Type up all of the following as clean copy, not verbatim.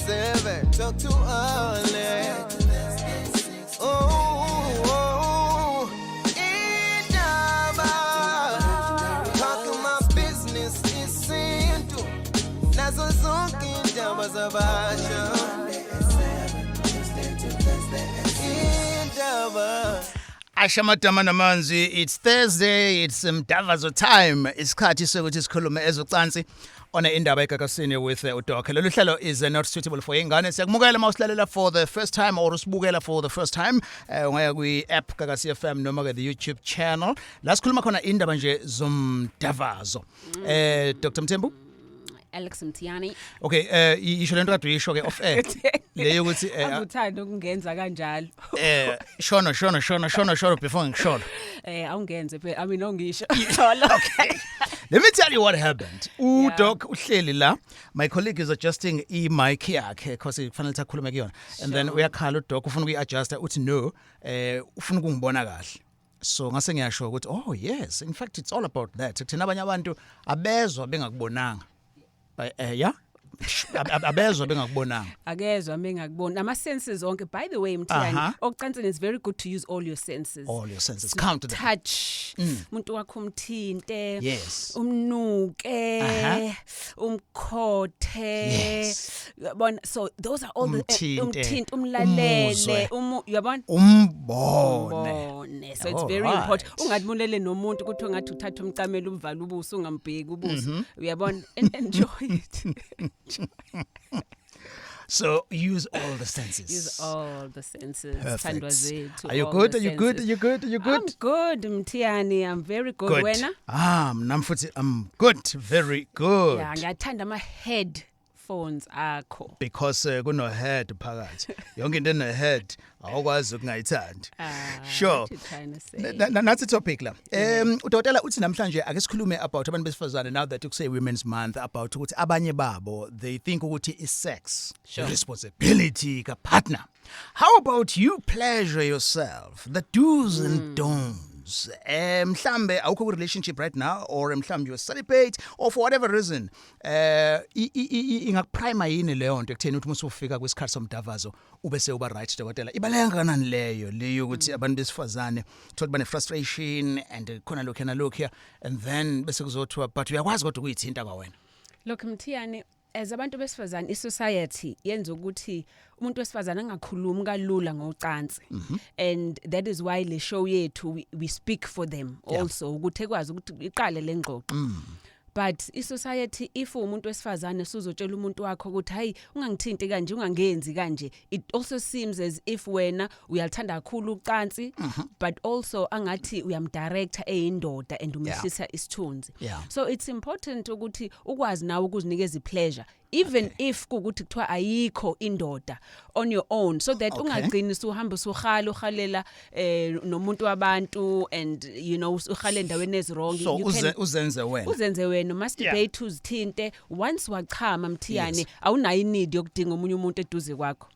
7. Talk too early. Oh, Indaba. Talking my business isintu. Nazo zonke indaba zabasha. Indaba. Ashamadama namanzi, it's Thursday, it's Njengomuntu time. Isikhathi sokuthi sikhulume ezocansi on Indaba ocansini with uDoc. Lolu hlelo is not suitable for ingane. Siyakumukela mawusilalela for the first time or usibukela for the first time. Ungaya kwi-app Kakasi FM noma ke the YouTube channel. La sikhuluma khona indaba nje zomdavazo. Dr. Mthembu? Alex Mtiani. Okay, isho lento kade uyisho ke off air. Leyo ukuthi Uthanda ukungenza kanjalo. Shono before ngisholo. Awungenze phela, ongisho. Okay. Let me tell you what happened. Doc uhleli la. My colleague is adjusting mic yakhe because kufanele sikhulume kuyona. And then uyakhala uDoc ufuna ukuyi-adjusta uthi no, ufuna ukungibona kahle. So ngase ngiyasho ukuthi oh yes, in fact it's all about that. Kuthina abanye abantu abezwa bengakubonanga. Yeah? Abezwa bengakubonanga. Akezwa bengakubona. Ama senses onke. By the way, Mthiyani, ocansini it's very good to use all your senses. All your senses. Count them. Touch. Umuntu wakho umthinte. Yes. Umnuke. Umkhothe. Yes. Yabona, so those are all the umthinte, umlalele, yabona? Umbone. So it's very important. Ungadibulele nomuntu ukuthi ungathi uthatha umcamelo umvala ubuso ungambheki ubuso. Uyabona? Enjoy it. So use all the senses. Use all the senses. Perfect. Are you good? Are you good? Are you good? Are you good? I'm good, Mtiani. I'm very good. Wena? Mnamfuthi, I'm good. Very good. Yeah, ngiyathanda ama headphones akho. Because kuno head phakathi. Yonke into ene head awukwazi ukungayithandi. Sure. That's the topic la. Udokotela uthi namhlanje ake sikhulume about abantu besifazane now that say Women's Month about ukuthi abanye babo they think ukuthi is sex. Sure. Responsibility ka partner. How about you pleasure yourself? The do's and don'ts. Mhlambe awukho relationship right now or mhlambe you celibate or for whatever reason ingakuprima yini leyo nto ekutheni ukuthi musufika kwesikhathi somdavazo ubese uba right dokotela ibaleka kanani leyo ukuthi abantu besifazane thola bane frustration and khona lokhu and then bese kuzothiwa but uyakwazi kodwa ukuyithinta kwawena. Look Mthiyani, as abantu besifazane i-society yenza ukuthi umuntu wesifazane angakhulumi kalula ngocansi, and that is why le show yethu we speak for them also ukuthi ekwazi ukuthi iqale lengxoxo. But i-society if umuntu wesifazane sizotshela umuntu wakho ukuthi hayi ungangithinti kanje ungangenzi kanje, it also seems as if wena uyathanda kakhulu ucansi but also angathi uyamdirector eyindoda and umehlisa isithunzi. So it's important ukuthi ukwazi nawe ukuzinikeza i-pleasure even if kukuthi kuthiwa ayikho indoda on your own, so that ungagcini usuhamba uhalela nomuntu wabantu and you know ukhale endaweni ezwrong. So uzenze wena masturbate uzithinte once wachama Mthiyani awunayo need yokudinga omunye umuntu eduze kwakho.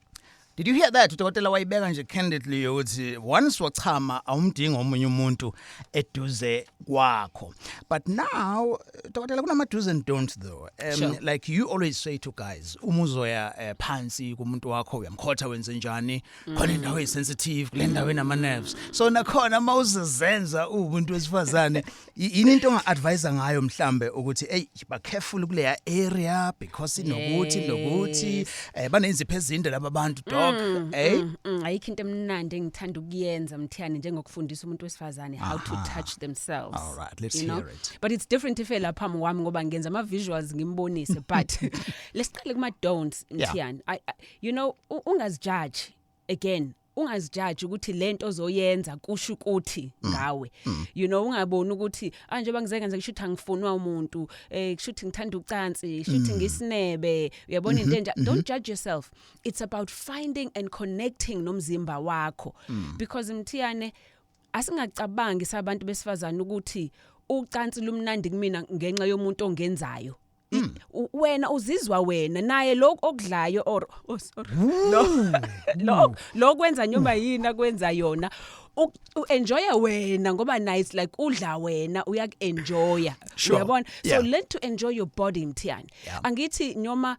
Did you hear that? Udokotela wayibeka nje candidly ukuthi once wachama awumdinga omunye umuntu eduze kwakho. But now dokotela kunama do's and don'ts though. Like you always say to guys, umuzoya phansi kumuntu wakho uyamkhotha wenze njani? Khona indawo esensitive, kule ndawo enama nerves. So nakhona mawuzenza umuntu wesifazane yini into onga-advise ngayo mhlambe ukuthi hey ba careful kule area because inokuthi banenzipho ezinde laba bantu ayikho into emnandi engithanda ukuyenza Mthiyani njengokufundisa umuntu wesifazane how to touch themselves. All right, let's hear it. But it's different if lapha wami ngoba ngenza ama visuals ngimbonise but let's qale kuma don'ts Mthiyani. You know ungazijudge again. Ungazijudge ukuthi lento ozoyenza kusho ukuthi ngawe. You know ungaboni ukuthi njengoba ngizenza ngishuthi angifunwa umuntu kushuthi ngithanda ucansi shuthi ngisinebe uyabona into enja. Don't judge yourself. It's about finding and connecting nomzimba wakho because Mthiyane asingacabangi sabantu besifazana ukuthi ucansi lumnandi kumina ngenxa yomuntu ongenzayo. Wena uzizwa wena naye lokho okudlayo or lo kwenza nyoba yini akwenza yona enjoya wena ngoba nice like udla wena uyak-enjoya Sure. uyabona Yeah. so learn to enjoy your body mthiyani Yeah. angithi noma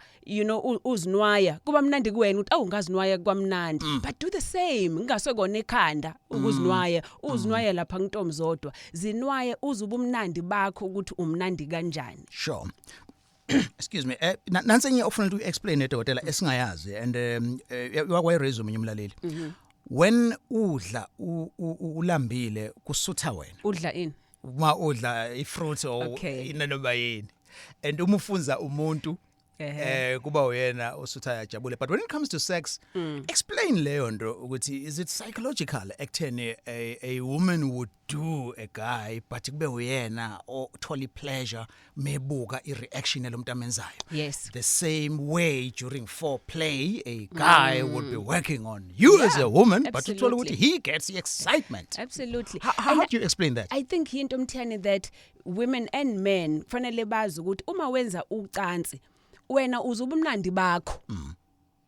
uzinwaya kuba mnandi kuwena ukuthi awungazinwaya kwamnandi but do the same ngingasekona ekhanda ukuzinwaya uzinwaya lapha ngintombi zodwa zinwaye uzuba umnandi bakho ukuthi umnandi kanjani. Sure. Excuse me. Nansi enye ofuna to explain edokotela esingayazi and wakwayi raise umunye umlaleli. When udla ulambile kusutha wena. Udla ini? Uma udla ifruit or Okay. inanoba yini. And uma ufunza umuntu kuba uyena usutha yajabule, but when it comes to sex explain leyo nto ukuthi is it psychological ekutheni a woman would do a guy but kube uyena othola pleasure mebuka ireaction elomuntu amenzayo. Yes. The same way during foreplay a guy would be working on you as a woman but uthola ukuthi he gets the excitement. Absolutely. How do you explain that? I think into mthiyane that women and men kufanele bazi ukuthi uma wenza ucansi wena uzuba umnandi bakho.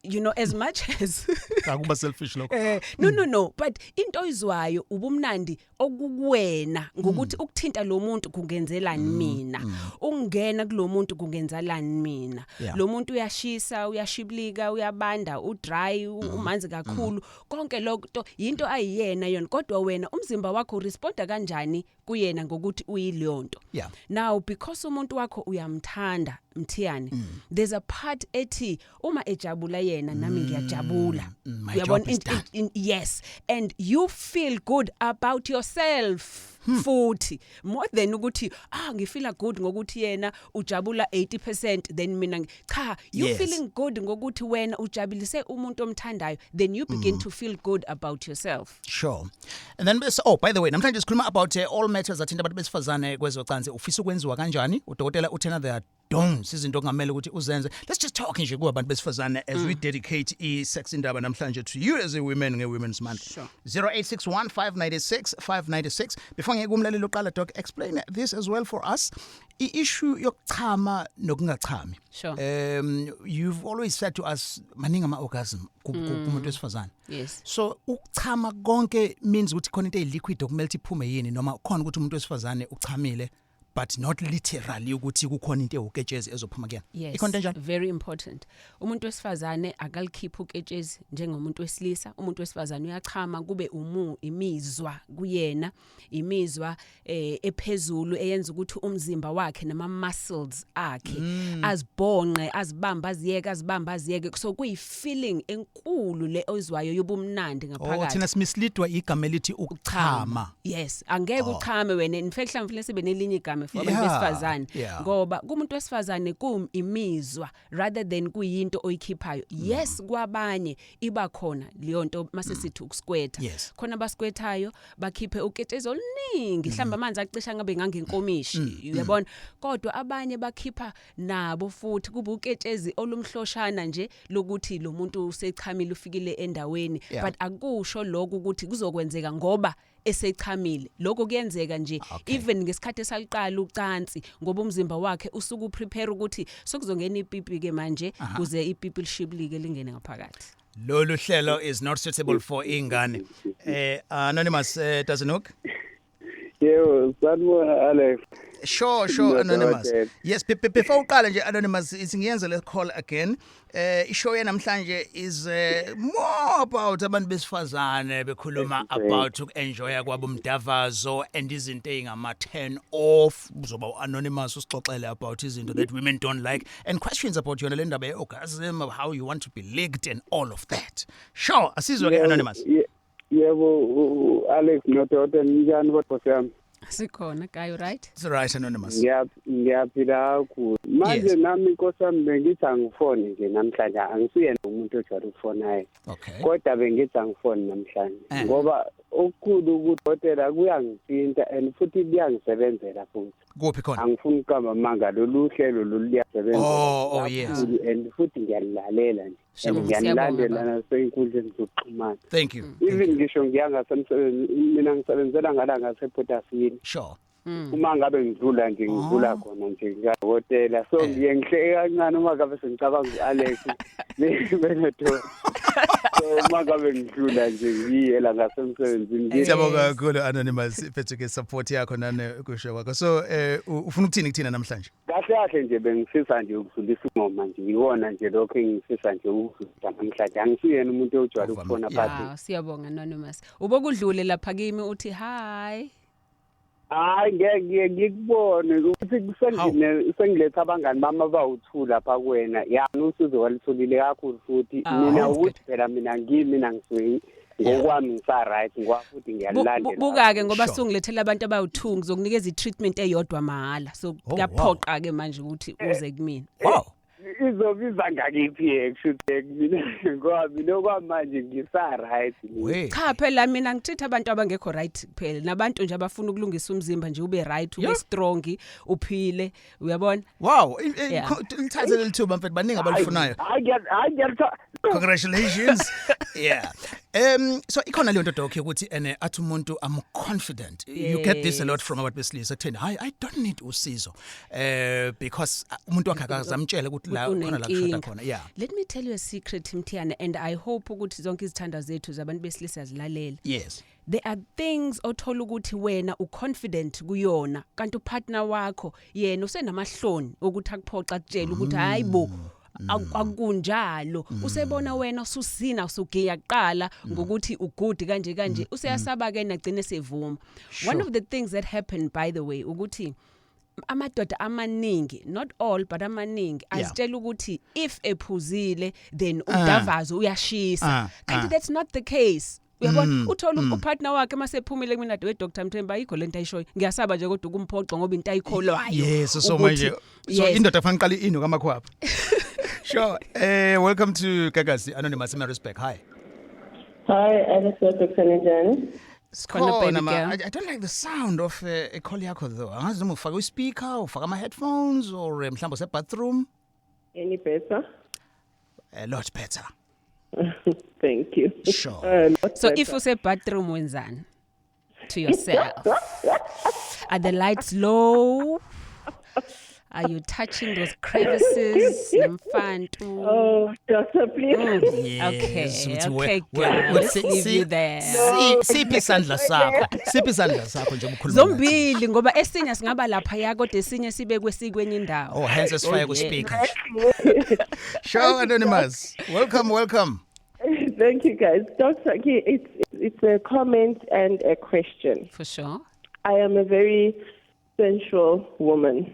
You know, as much as Akuba selfish lokho. no but into izwayo ubumnandi okukuwena ngokuthi ukuthinta lo muntu kungenzelani mina ungena kulo muntu kungenzalani mina lo muntu uyashisa uyashiblika uyabanda udry umanzi kakhulu konke lokho into ayiyena yona kodwa wena umzimba wakho responda kanjani kuyena ngokuthi uyilonto. Yeah. Now because umuntu wakho uyamthanda mthiyani there's a part ethi uma ejabula yena nami ngiyajabula My job is done. Yes and you feel good about yourself futhi more than ukuthi ngifeel good ngokuthi yena ujabula 80% then mina cha you Yes. feeling good ngokuthi wena ujabulise umuntu omthandayo then you begin to feel good about yourself. Sure. And then by the way namhlanje sikhuluma about all matters athinta abantu besifazane kwezocansi ufisa ukwenziwa kanjani udokotela uthena there don't izinto kungamela ukuthi uzenze. Let's just talk nje kubantu besifazane as we dedicate isex indaba namhlanje to you as a women nge-Women's Month. Sure. 0861 596 596. Before ngeke umlaleli uqala doc explain this as well for us. I-issue yokuchama nokungachami. Sure. You've always said to us maningi ama-orgasm kumuntu wesifazane. Yes. So ukuchama konke means ukuthi khona into liquid okumele iphume yini noma khona ukuthi umuntu wesifazane uchamile but not literally ukuthi kukhona into ewuketshezi ezophuma kuyena. Yes, Ikhona njani? very important. Umuntu wesifazane akalikhipha uketshezi njengomuntu wesilisa. Umuntu wesifazane uyachama kube imizwa kuyena, imizwa ephezulu eyenza ukuthi umzimba wakhe nama muscles akhe azibhonqe, azibamba aziyeke. So kuyi feeling enkulu le oyizwayo yobumnandi ngaphakathi. Thina simislidwa igama elithi ukuchama. Yes, angeke uchame wena. In fact mhlawumbe sebenelinye igama for abantu besifazane ngoba kumuntu wesifazane imizwa rather than kuyinto oyikhiphayo. Yes, kwabanye iba khona leyo nto mase sithi ukuskwetha. Khona baskwethayo bakhiphe uketshezi oluningi mhlamba amanzi acisha ngabe ngangenkomishi uyabona kodwa abanye bakhipha nabo futhi kuba uketshezi olumhloshana nje lokuthi lo muntu usechamile ufikile endaweni but akusho lokho ukuthi kuzokwenzeka ngoba esechamile. Lokho kuyenzeka nje even ngesikhathi esaliqala ucansi ngoba umzimba wakhe usuku uprepare ukuthi sokuzongena ipipi ke manje kuze ipipi lishiblike lingene ngaphakathi. Lolu hlelo is not suitable for ingane. Anonymous doesn't look. Yebo, sanibona Alex. Sure, Anonymous. Yes, before uqala nje Anonymous singiyenza le call again. Ishow namhlanje is more about abantu besifazane bekhuluma about ukenjoya kwabo umdavazo and izinto ezingama turn off. Uzoba Anonymous usixoxele about izinto that women don't like and questions about yona le ndaba ye-orgasm, how you want to be licked and all of that. Sure, asizwe ke Anonymous. Yebo, Alex nododa njani kodwa sami? Sikhona kayo right? It's right Anonymous. Ngiyaphila kakhulu. Manje nami nkosami bengithi angifone nje namhlanje angisiyena umuntu ojwayele ukufonayo. Okay. Kodwa bengithi angifone namhlanje ngoba okukhulu ukudokotela kuyangithinta and futhi kuyangisebenzela futhi. Kuphi khona? Angifuni ukukamba manga lolu hlelo luyasebenza. Oh yes. And futhi ngiyalalela nje. Ngiyanilandela nasenkundleni zokuxhumana. Thank you. Even ngisho mina ngisebenzela ngala ngasePortafini. Sure. Uma ngabe ngidlula nje ngidlula khona nje ngahotela so ngiye ngihleke kancane uma ngabe sengicabanga uAlex benetho Mangabe ngidlula nje ngiyela ngasemsebenzini. Siyabonga kakhulu Anonymous phethe ke support yakho nane kusho kwakho. So ufuna ukuthini kuthina namhlanje? Kahle nje bengifisa nje ukudlulisa ingoma nje iwona nje lokho engifisa nje ukudlulisa namhlanje. Angisiyena umuntu ojwayele ukufona phansi. Siyabonga Anonymous. Ubokudlule lapha kimi uthi hi. Hayi ngikubone ukuthi sengiletha abangani bami abawuthula lapha kuwena. Yani usizo walitholile kakhulu futhi mina ukuthi phela mina ngisuyi ngokwami ngisa right ngwafuthi ngiyalandela. Buka ke ngoba sungilethela abantu abawuthungi zokunikeza i-treatment eyodwa mahala. So kuyaphoqa ke manje ukuthi uze kumina. Wow. Izobiza ngakiphi actually mina ngoba mina kwamanje ngisa right. Cha phela mina ngithithi abantu abangekho right kuphela nabantu nje abafuna ukulungisa umzimba nje ube right ube strong uphile uyabona. Wow, lithathe lithuba mfethu baningi abalifunayo. Congratulations. Yeah. So ikhona le nto doc ukuthi athi umuntu I'm confident. You get this a lot from abantu besilisa kutheni I don't need usizo because umuntu wakhe akazamtshela ukuthi la khona la kushoda khona. Yeah. Let me tell you a secret Mthiana and I hope ukuthi zonke izithanda zethu zabantu besilisa zilalela. Yes. There are things othola ukuthi wena uconfident kuyona kanti upartner wakho yena usenamahloni ukuthi akuphoxa akutshela ukuthi hayibo akunjalo usebona wena ususina usugiya kuqala ngokuthi ugudi kanje useyasaba ke nagcine sevuma. One of the things that happened by the way ukuthi amadoda amaningi not all but amaningi azitshela ukuthi if ephuzile then umdavazo uyashisa kanti that's not the case. Uyabona uthola upartner wakhe masephumile kumina Dr Mthemba ayikho lento ayishoyo ngiyasaba nje kodwa ukumphoxa ngoba into ayikholwayo. Yes so manje so indoda fanele iqale ino kamakhwapha. Sure. Welcome to Gagazi Anonymous Respect. Hi. Hi, Dr. Kanjani. I don't like the sound of a call yakho though. Angazi noma ufaka speaker, ufaka ama headphones or mhlawumbe use bathroom. Any better? A lot better. Thank you. Sure. So if you say bathroom wenzani to yourself? Are the lights low? Are you touching those crevices? Oh, doctor, please. Yes. Okay, girl. Let's leave you there. Siphi isandla sakho nje ukhuluma. Zombili ngoba esinye singaba lapha ya kodwa esinye sibe kwesikwenye indawo. Oh, hence sifike ku speaker. Sure, Anonymous. Welcome. Thank you, guys. Doctor, it's a comment and a question. For sure. I am a very sensual woman.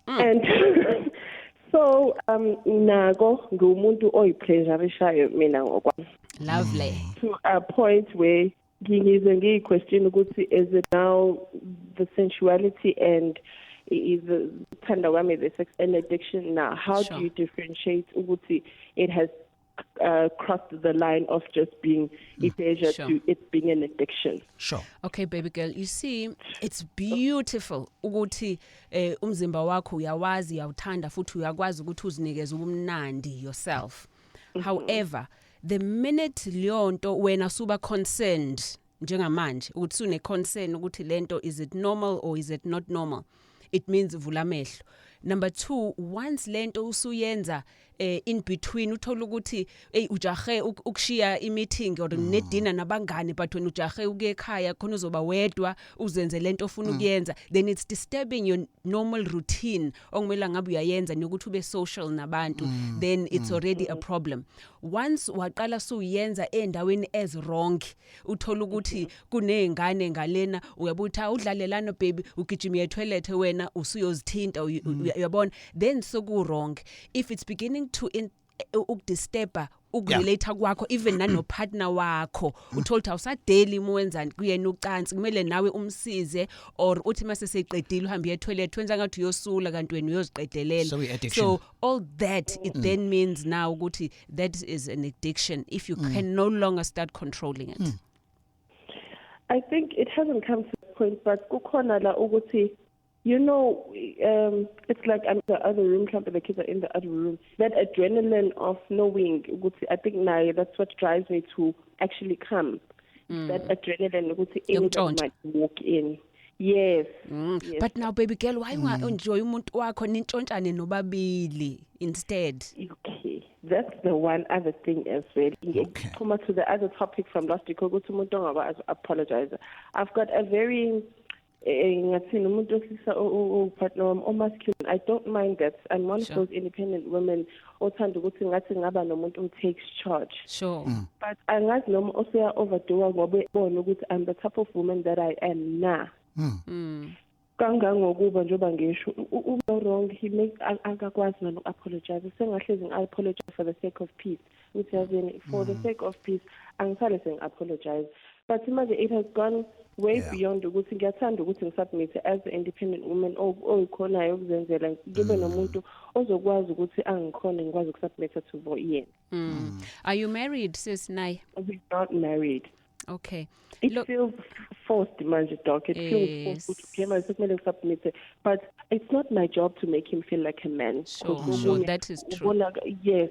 And so nago ngumuntu oyipleasureishayo mina ngokwami. Lovely. To a point where ngiyize question ukuthi is it now the sensuality and is uthanda kwami the sex and addiction now? How do you differentiate ukuthi it has crossed the line of just being a pleasure to it being an addiction? Sure. Okay, baby girl, you see, it's beautiful ukuthi umzimba wakho uyawazi uyawuthanda futhi uyakwazi ukuthi uzinikeze ubumnandi yourself. However, the minute leyonto wena suba concerned njengamanje ukuthi sune concern ukuthi lento is it normal or is it not normal, it means vula mehlo. Number 2, once lento usuyenza in between uthola ukuthi ujahe ukushiya i-meeting or nedinner nabangani but when ujahe uke ekhaya khona uzoba wedwa uzenze lento ofuna ukuyenza, then it's disturbing your normal routine okumele ngabe uyayenza nokuthi ube social nabantu, then it's already a problem. Once waqala suyenza endaweni as wrong uthola ukuthi kunezingane ngalena uyabutha udlalelana baby ugijima etoilet wena usuyozithinta uyabona, then soku wrong. If it's beginning to ukudisturba ukurelate kwakho even nano partner wakho uthola ukuthi awusadeli muwenzani kuyena ucansi kumele nawe umsize or uthi mase seqedile uhambe etoilet wenza ngathi uyosula kanti wena uyoziqedelela. So all that it then means now ukuthi that is an addiction if you can no longer start controlling it. I think it hasn't come to the point but kukhona la ukuthi it's like I'm in the other room, the kids are in the other room. That adrenaline of knowing, I think now that's what drives me to actually come. That adrenaline, anyone might walk in. Yes. Yes. But now, baby girl, why enjoy umuntu wakho nintshontshane nobabili instead? Okay. That's the one other thing as well. Okay. Come to the other topic from last week. Apologize. I've got a very partner or masculine. I don't mind that. I'm one of those independent women othanda ukuthi ngathi ngaba nomuntu who takes charge. Sure. But angazi noma oseya overdo ngoba ebona ukuthi I'm the type of woman that I am now. Kangangokuba njoba ngisho uba wrong he make akakwazi nalo apologize. Sengahlezi apologize for the sake of peace. Which has been for the sake of peace angisale seng apologize. But imagine it has gone way beyond ukuthi ngiyathanda ukuthi ngisubmit as an independent woman oyikhonayo ukuzenzela ngibe nomuntu ozokwazi ukuthi angikhona ngikwazi ukusubmit to yena. Are you married, sis Nai? We're not married. Okay. It feels forced, manje dog. It feels forced to submit. But it's not my job to make him feel like a man. Sure, that is true. Yes.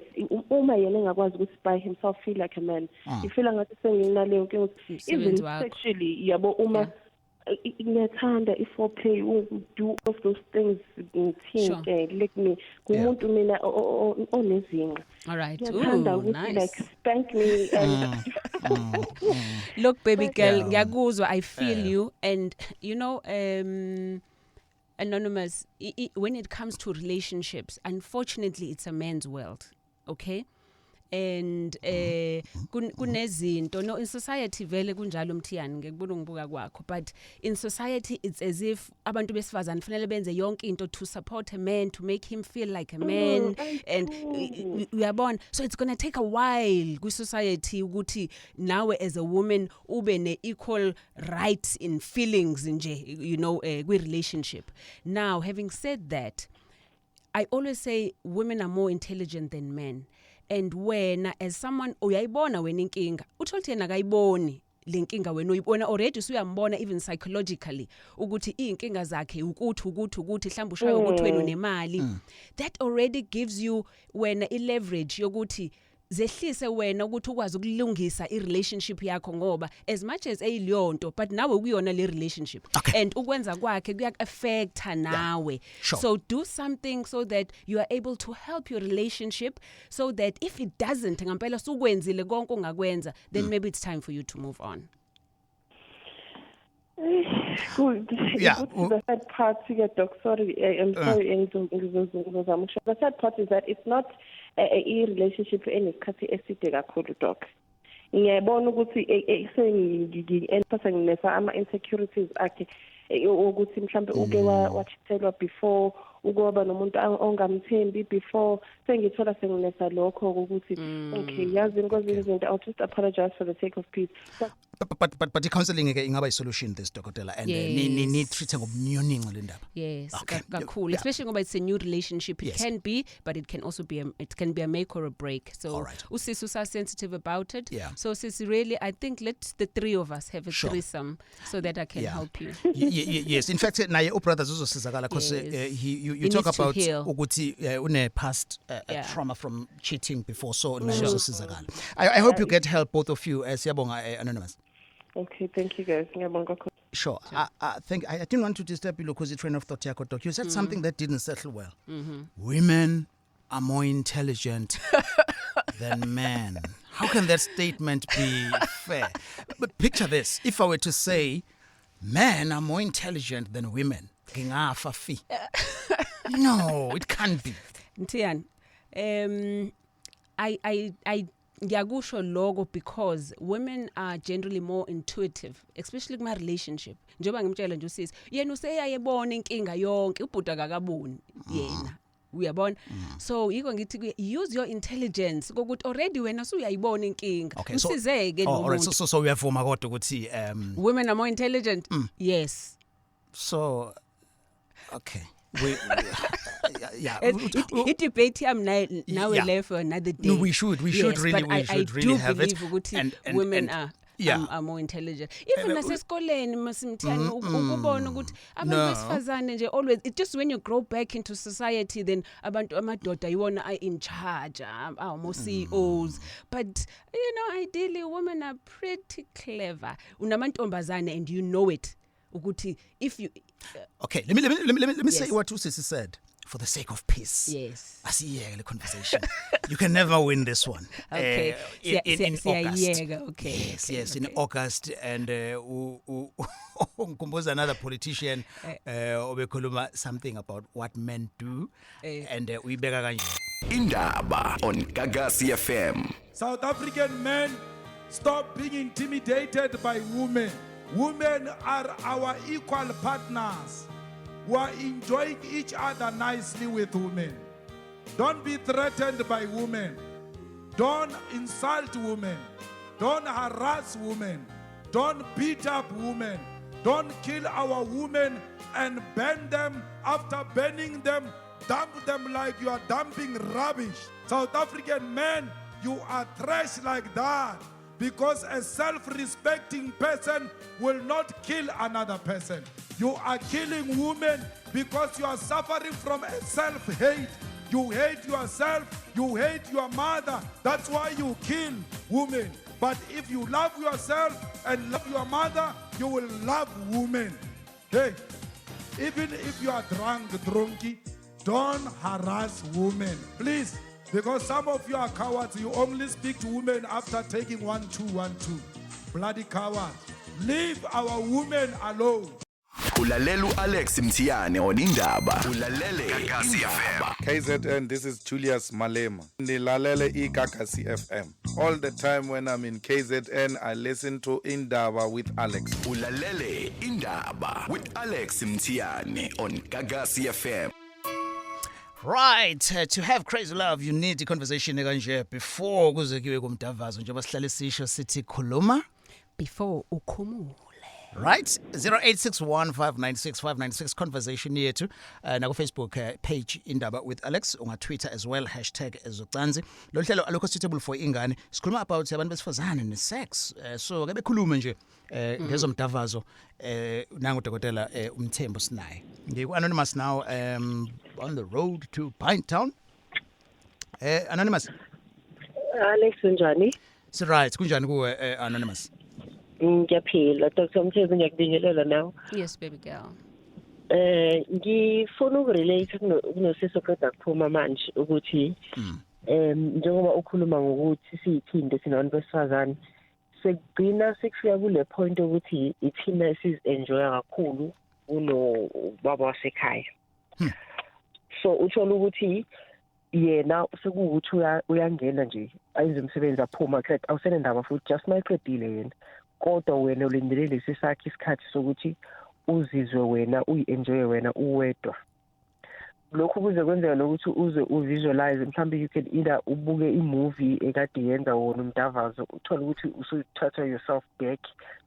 Uma yena ngakwazi ukuthi by himself feel like a man. You feel like senginaleyo nkinga even sexually yabo uma ngiyathanda iforeplay do of those things like me kumuntu mina onezinga. All right. Nice. Like spank me and Look, baby girl, ngiyakuzwa, I feel you, and you know, Anonymous, when it comes to relationships, unfortunately it's a man's world, okay? And kunezinto no in society vele kunjalo mthiyani ngekubona ngibuka kwakho, but in society it's as if abantu besifazane fanele benze yonke into to support a man, to make him feel like a man, and uyabona, so it's going to take a while ku society ukuthi nawe as a woman ube ne equal rights in feelings nje, you know, kwi relationship. Now, having said that, I always say women are more intelligent than men. And when, as someone, uyayibona wena inkinga, utholthi yena akayiboni le nkinga wena uyibona already usuyambona even psychologically ukuthi inkinga zakhe ukuthi mhlawumbe ushaye ukuthi wena unemali. That already gives you wena leverage yokuthi zehlise wena ukuthi ukwazi ukulungisa i-relationship yakho ngoba as much as eyiliyonto but nawe kuyona le relationship, and ukwenza kwakhe kuyak-affecta nawe. So do something so that you are able to help your relationship, so that if it doesn't ngampela sukwenzile konke ongakwenza, then maybe it's time for you to move on. Good. The third part, Doc, sorry, I'm sorry, the third part is that it's not a relationship enesikhathi eside kakhulu Doc. Ngiyabona ukuthi sengiempatha nginesa ama insecurities akhe ukuthi mhlambe uke wachithelwa before, ukuba nomuntu ongamthembi before, sengithola senginesa lokho ukuthi okay yazi inkosi izinto, I'll just apologize for the sake of peace. But the counseling ingaba i-solution this Dokotela, and ni treat ngomnyuningo le ndaba. Yes, cool. Especially ngoba it's a new relationship. It can be, but it can also be a make or a break. So usizo are sensitive about it. So sis, really, I think let the three of us have a threesome so that I can help you. Yes, in fact, naye ubrothers uzosizakala because you talk about ukuthi une past trauma from cheating before, so naye uzosizakala. I hope you get help, both of you. Siyabonga Anonymous. Okay, thank you guys. Sure. I think I didn't want to disturb you because train of thought, Doc. You said something that didn't settle well. Women are more intelligent than men. How can that statement be fair? But picture this. If I were to say men are more intelligent than women, no, it can't be. Ntiyan, I ngiyakusho logo because women are generally more intuitive, especially in my relationship. Njoba ngimtshela nje usisi, yena useyayebona inkinga yonke, ubhuda akakaboni yena. Uyabona? So yiko ngithi use your intelligence ukuthi already wena usuyayibona inkinga. Usizeke nomuntu. All right, so uyavuma kodwa ukuthi women are more intelligent? Yes. So okay. It debate now we left for another day. No, we should really have it. And women are more intelligent. Even nasesikoleni masimthani ukubona ukuthi abantu besifazane nje always, it just when you grow back into society then abantu amadoda yiwona are in charge, are more CEOs. But you know, ideally women are pretty clever. Unamantombazane and you know it. Ukuthi if you okay, let me say what Usisi said. for the sake of peace. Yes. Asiyeke le conversation. You can never win this one. Okay. In August. Okay. Yes, in August, and ngikhumbula another politician obekhuluma something about what men do, and uyibeka kanje. Indaba on Gagasi FM. South African men, stop being intimidated by women. Women are our equal partners. We are enjoying each other nicely with women. Don't be threatened by women. Don't insult women. Don't harass women. Don't beat up women. Don't kill our women and burn them. After burning them, dump them like you are dumping rubbish. South African men, you are trash like that. Because a self-respecting person will not kill another person. You are killing women because you are suffering from a self-hate. You hate yourself, you hate your mother. That's why you kill women. But if you love yourself and love your mother, you will love women. Hey, even if you are drunky, don't harass women, please. Because some of you are cowards. You only speak to women after taking 1, 2, 1, 2. Bloody cowards. Leave our women alone. Ulalelu Alex Mtiane on Indaba. Ulalele Gagasi FM. KZN, this is Julius Malema. Nilalele Gagasi FM. All the time when I'm in KZN, I listen to Indaba with Alex. Ulalele Indaba with Alex Mtiane on Gagasi FM. Right, to have crazy love, you need the conversation kanje before kuze kiwe kumdavazo njengoba sihlale sisho sithi khuluma before ukhumule. Right, 0861596596 conversation yethu na ku Facebook page Indaba with Alex, unga Twitter as well #ezocansi. Lo hlelo alokho suitable for ingane. Sikhuluma about abantu besifazane ne sex. So ke bekhulume nje ngezomdavazo nangu dokotela umthembu sinaye. Ngiku anonymous now on the road to Pine Town. Anonymous. Alex unjani? So right, kunjani kuwe anonymous? Ngiyaphila Dr. Mthembu ngiyakubingelela nawe. Yes baby girl. Ngifuna ukurelate kunosisi oqeda kuphuma manje ukuthi njengoba ukhuluma ngokuthi siyithinde sinabantu besifazane sekugcina sekufika kule point ukuthi ithina sizenjoya kakhulu kuno baba wasekhaya. So uthola ukuthi yena sekuwukuthi uyangena nje ayenze umsebenzi aphuma qed awusenendaba futhi just mayiqedile yena kodwa wena ulindele lesi sakhe isikhathi sokuthi uzizwe wena uyi-enjoy wena uwedwa. Lokho kuze kwenzeka lokuthi uze uvisualize mhlawumbe you can either ubuke imovie ekade yenza wona umdavazo uthola ukuthi usuthatha yourself back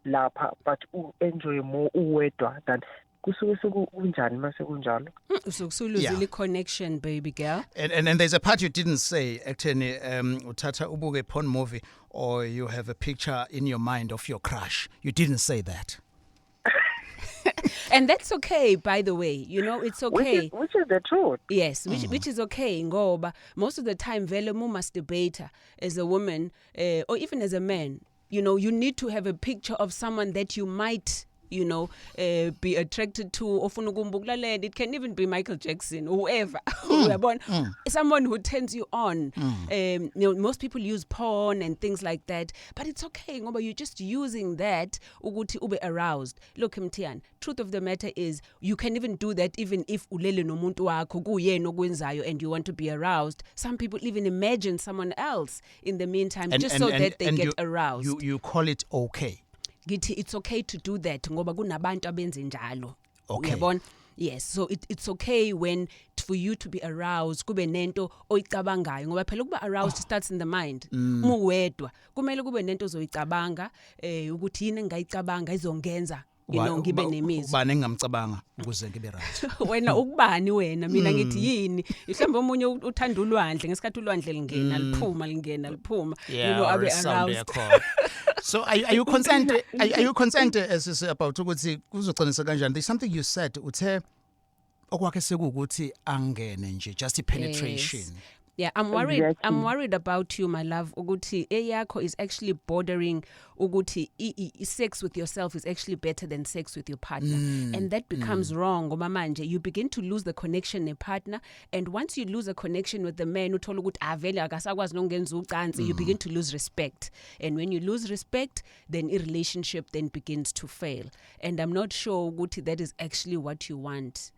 lapha but u-enjoy more uwedwa than kusuke sekunjani mase kunjalo. Usukuluzile connection baby girl. And there's a part you didn't say actually uthatha ubuke porn movie or you have a picture in your mind of your crush. You didn't say that. And that's okay, by the way. You know, it's okay. Which is the truth. Yes, which is okay. Ngoba most of the time, vele mu masturbator as a woman or even as a man, you know, you need to have a picture of someone that you might, you know, be attracted to. It can even be Michael Jackson, whoever. Someone who turns you on. You know, most people use porn and things like that, but it's okay. Ngoba you're just using that ukuthi ube aroused. Look, Mtian, truth of the matter is you can even do that even if ulele nomuntu wakho kuyena okwenzayo and you want to be aroused. Some people even imagine someone else in the meantime so that they get aroused. You call it okay. Githi it's okay to do that ngoba kunabantu abenze njalo. Okay. Uyabona? Yes, so it's okay when for you to be aroused kube nento oyicabangayo ngoba phela ukuba aroused starts in the mind. Muwedwa kumele kube nento ozoyicabanga ukuthi yini engayicabanga izongenza ngibe nemizwa. Ubani engamcabanga ukuze ngibe right. Wena ukubani wena mina ngithi yini mhlawumbe omunye uthanda ulwandle ngesikhathi ulwandle lingena liphuma you know abe aroused. So are you concerned as about ukuthi kuzogcinisa kanjani? There's something you said uthe okwakhe sekukuthi angene nje just penetration. Yeah, I'm worried. Exactly. I'm worried about you, my love. Ukuthi eyakho is actually bordering ukuthi sex with yourself is actually better than sex with your partner, and that becomes wrong. Ngoba manje you begin to lose the connection ne partner, and once you lose a connection with the man, uthola ukuthi avele akasakwazi nongenza ucansi, you begin to lose respect, and when you lose respect, then a relationship then begins to fail. And I'm not sure ukuthi that is actually what you want.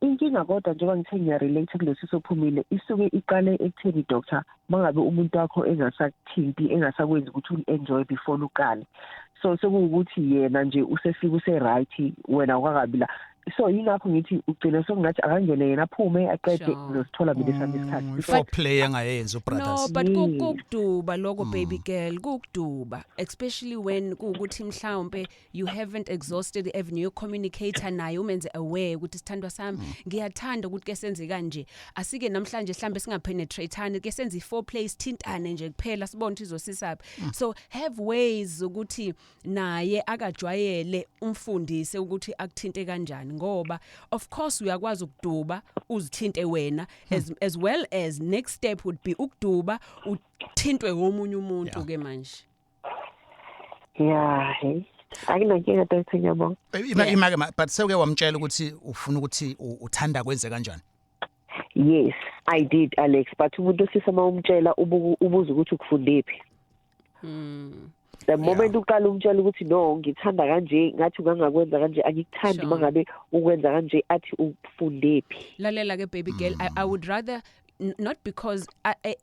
Inkinga kodwa njengoba ngithe ngiyarelate kulesi sophumile isuke iqale ekutheni doctor mangabe umuntu wakho engasakuthinti engasakwenzi ukuthi u-enjoy before uqale, so sekuwukuthi yena nje usefika use-right wena awukakabi la, so yingakho ngithi ugcina sokungathi akangene yena aphume aqede uzosithola belesami isikhathi before play engayenzi ubrothers. No, but kukuduba lokho baby girl, kukuduba, especially when kuukuthi mhlawumbe you haven't exhausted the avenue yo communicator naye umenze aware ukuthi sithandwa sami ngiyathanda ukuthi ke senze kanje, asike namhlanje mhlambe singapenetrateane ke senze i-foreplay sithintane nje kuphela sibone ukuthi izosisaphi. So have ways ukuthi naye akajwayele umfundise ukuthi akuthinte kanjani, ngoba of course uyakwazi ukuduba uzithinte wena as well as next step would be ukuduba uthintwe omunye umuntu ke manje. Yeah, hey. Akunankinga doctor ngiyabonga. Imake but sewuke wamtshela ukuthi ufuna ukuthi uthanda kwenze kanjani? Yes, I did, Alex, but umuntu sisama umtshela ubuza ukuthi ukufundephi. The moment uqala umtshela ukuthi no ngithanda kanje ngathi ungangakwenza kanje angikuthandi mangabe ukwenza kanje athi ufundephi. Lalela ke baby girl, I would rather not because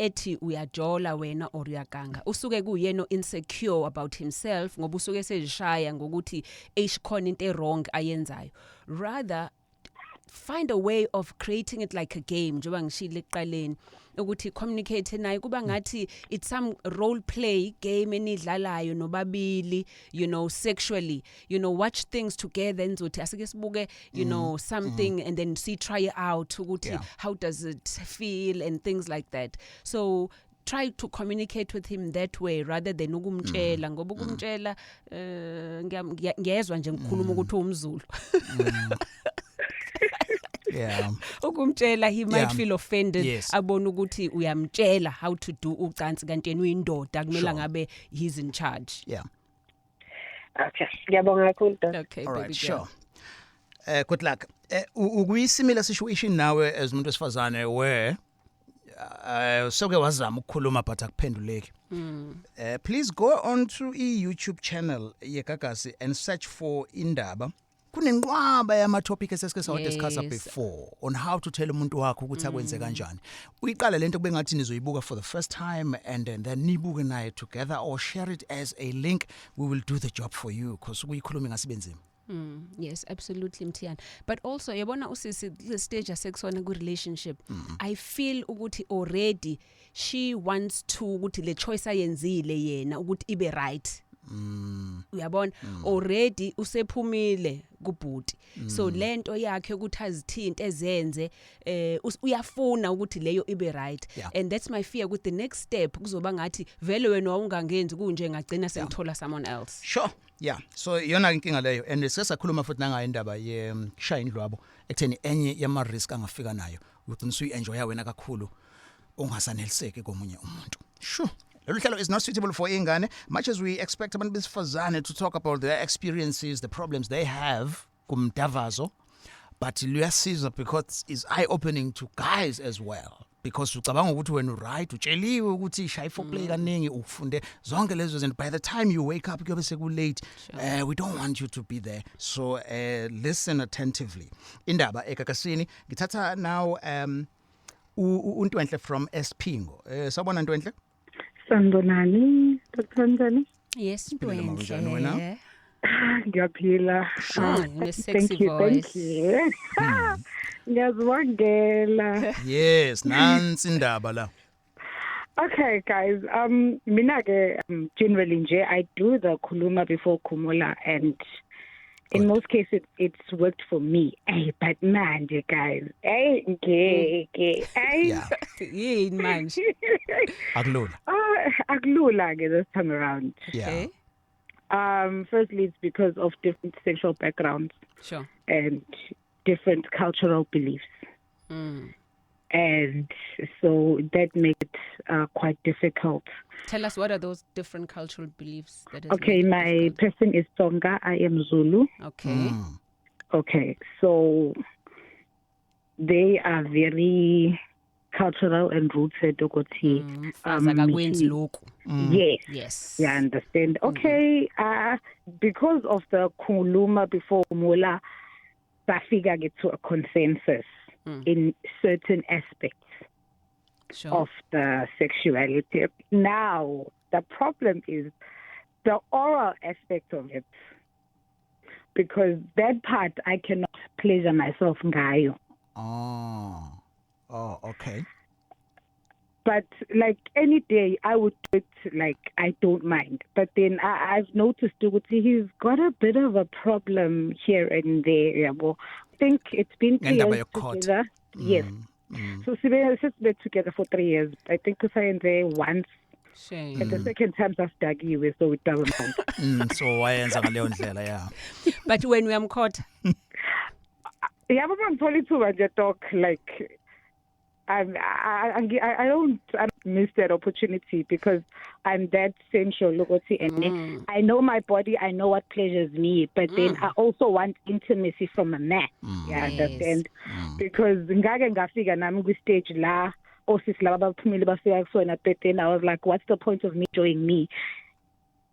ethi uyajola wena or uyaganga usuke kuyena insecure about himself ngoba usuke sezishaya ngokuthi khona into wrong ayenzayo, rather find a way of creating it like a game njengoba ngishilo eqaleni ukuthi communicate naye kuba ngathi it's some role play game enidlalayo nobabili, you know, sexually, you know, watch things together enzothi asike sibuke, you know, something and then see try out ukuthi how does it feel and things like that. So try to communicate with him that way rather than ukumtshela ngoba ukumtshela ngiyezwa nje ngikhuluma ukuthi umZulu. Yeah. Ukumtshela he might feel offended. Yes. Abona ukuthi uyamtshela how to do ucansi kanti yena uyindoda kumele ngabe he's in charge. Yeah. Okay. Ngiyabonga kakhulu doctor. Okay, All baby right, girl. sure. Good luck. Ukuyisimilar situation nawe as umuntu wesifazane where soke wazama ukukhuluma but akuphenduleki. Please go on to YouTube channel yeGagasi and search for Indaba. Kunenqwaba yama-topic esesike sawadiscussa before on how to tell umuntu wakho ukuthi akwenze kanjani. Uyiqala lento kube ngathi nizoyibuka for the first time and then nibuke naye together or share it as a link. We will do the job for you because ukuyikhuluma ngasibenzima. Yes, absolutely Mthiana. But also yabona usisi the stage asekusona ku relationship. I feel ukuthi already she wants to ukuthi le choice ayenzile yena ukuthi ibe right. Uyabona already usephumile kubhuti, so lento yakhe ukuthi azithinte ezenze uyafuna ukuthi leyo ibe right, and that's my fear with the next step kuzoba ngathi vele wena awungangenzi kunje ngagcina sengithola someone else. Sure. Yeah, so yona inkinga leyo and sesakhuluma futhi nanga indaba yeshaya Indlwabu ekutheni enye yama risk angafika nayo ukuthi usuyenjoya wena kakhulu ungasaneliseki komunye umuntu. Sure. Lolu hlelo is not suitable for ingane, much as we expect abantu besifazane to talk about their experiences, the problems they have kumdavazo, but luyasiza because it's eye-opening to guys as well. Because ucabanga ukuthi wena right utsheliwe ukuthi shy for play kaningi ufunde zonke lezo and by the time you wake up kuyobe sekulate. We don't want you to be there, so listen attentively. Indaba eGagasi ngithatha now uNtwenhle from Espingo. Sawubona Ntwenhle? Sanibonani, Dr. Kanjani? Yes, Ntwenhle. Ngiyaphila. Thank you. Ngiyazibongela. Yes, nansi indaba la. Okay guys, mina ke generally nje I do the khuluma before khumula and in most cases it's worked for me. Hey, but manje guys, hey yini manje? Akulula. Akulula ke this time around. Okay. Firstly, it's because of different sexual backgrounds. Sure. And different cultural beliefs. and so that makes it quite difficult. Tell us, what are those different cultural beliefs? Okay, my person is Tsonga. I am Zulu. Okay. Okay, so they are very cultural and rooted. Yes. Yeah, understand. Okay, because of the kuluma before Mula, Bafika get to a consensus in certain aspects of the sexuality. Now, the problem is the oral aspect of it, because that part I cannot pleasure myself ngayo. Oh, okay. But like any day, I would do it like I don't mind. But then I've noticed he's got a bit of a problem here and there. I think it's been 3 years together. Yes. So we've been together for 3 years. I think because I am there once. Shame. And the second time I've stuck you, so it doesn't count. So why yeah. But when we am caught, yeah, but I'm totally too much talk like. I don't miss that opportunity because I'm that sensual, and I know my body, I know what pleasures me, but then I also want intimacy from a man. Yeah, understand? Because ngake ngafika nami kwi-stage la osisi laba baphumile bafika kusona, but then I was like, what's the point of me enjoying me?